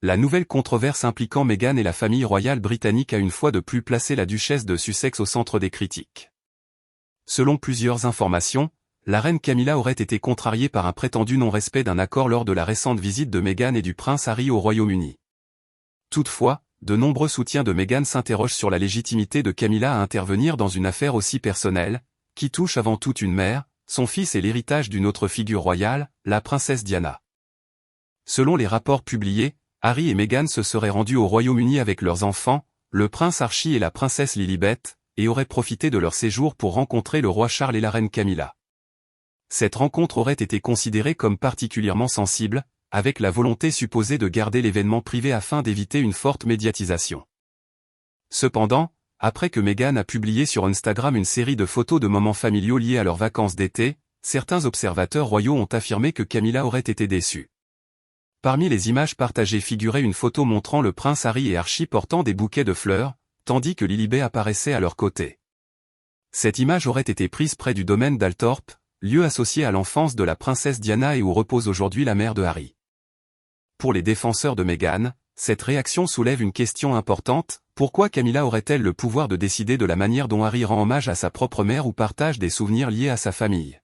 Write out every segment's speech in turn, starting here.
La nouvelle controverse impliquant Meghan et la famille royale britannique a une fois de plus placé la duchesse de Sussex au centre des critiques. Selon plusieurs informations, la reine Camilla aurait été contrariée par un prétendu non-respect d'un accord lors de la récente visite de Meghan et du prince Harry au Royaume-Uni. Toutefois, de nombreux soutiens de Meghan s'interrogent sur la légitimité de Camilla à intervenir dans une affaire aussi personnelle, qui touche avant tout une mère, son fils et l'héritage d'une autre figure royale, la princesse Diana. Selon les rapports publiés, Harry et Meghan se seraient rendus au Royaume-Uni avec leurs enfants, le prince Archie et la princesse Lilibet, et auraient profité de leur séjour pour rencontrer le roi Charles et la reine Camilla. Cette rencontre aurait été considérée comme particulièrement sensible, avec la volonté supposée de garder l'événement privé afin d'éviter une forte médiatisation. Cependant, après que Meghan a publié sur Instagram une série de photos de moments familiaux liés à leurs vacances d'été, certains observateurs royaux ont affirmé que Camilla aurait été déçue. Parmi les images partagées figurait une photo montrant le prince Harry et Archie portant des bouquets de fleurs, tandis que Lilibet apparaissait à leur côté. Cette image aurait été prise près du domaine d'Althorp, lieu associé à l'enfance de la princesse Diana et où repose aujourd'hui la mère de Harry. Pour les défenseurs de Meghan, cette réaction soulève une question importante, pourquoi Camilla aurait-elle le pouvoir de décider de la manière dont Harry rend hommage à sa propre mère ou partage des souvenirs liés à sa famille?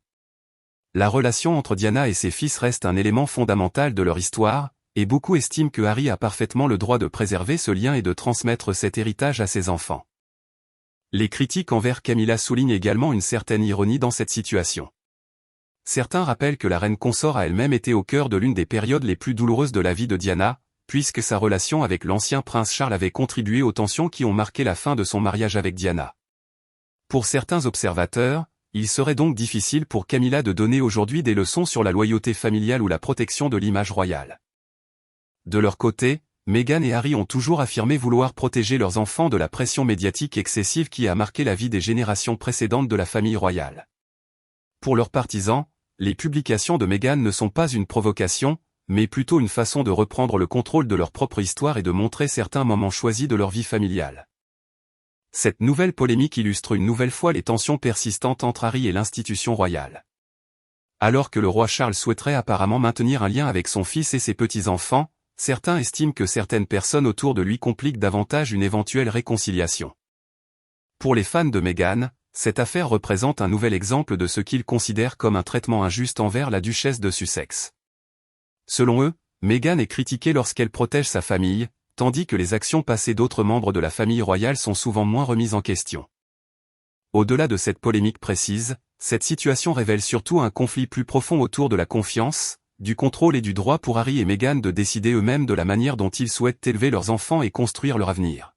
La relation entre Diana et ses fils reste un élément fondamental de leur histoire, et beaucoup estiment que Harry a parfaitement le droit de préserver ce lien et de transmettre cet héritage à ses enfants. Les critiques envers Camilla soulignent également une certaine ironie dans cette situation. Certains rappellent que la reine consort a elle-même été au cœur de l'une des périodes les plus douloureuses de la vie de Diana, puisque sa relation avec l'ancien prince Charles avait contribué aux tensions qui ont marqué la fin de son mariage avec Diana. Pour certains observateurs, il serait donc difficile pour Camilla de donner aujourd'hui des leçons sur la loyauté familiale ou la protection de l'image royale. De leur côté, Meghan et Harry ont toujours affirmé vouloir protéger leurs enfants de la pression médiatique excessive qui a marqué la vie des générations précédentes de la famille royale. Pour leurs partisans, les publications de Meghan ne sont pas une provocation, mais plutôt une façon de reprendre le contrôle de leur propre histoire et de montrer certains moments choisis de leur vie familiale. Cette nouvelle polémique illustre une nouvelle fois les tensions persistantes entre Harry et l'institution royale. Alors que le roi Charles souhaiterait apparemment maintenir un lien avec son fils et ses petits-enfants, certains estiment que certaines personnes autour de lui compliquent davantage une éventuelle réconciliation. Pour les fans de Meghan, cette affaire représente un nouvel exemple de ce qu'ils considèrent comme un traitement injuste envers la duchesse de Sussex. Selon eux, Meghan est critiquée lorsqu'elle protège sa famille, tandis que les actions passées d'autres membres de la famille royale sont souvent moins remises en question. Au-delà de cette polémique précise, cette situation révèle surtout un conflit plus profond autour de la confiance, du contrôle et du droit pour Harry et Meghan de décider eux-mêmes de la manière dont ils souhaitent élever leurs enfants et construire leur avenir.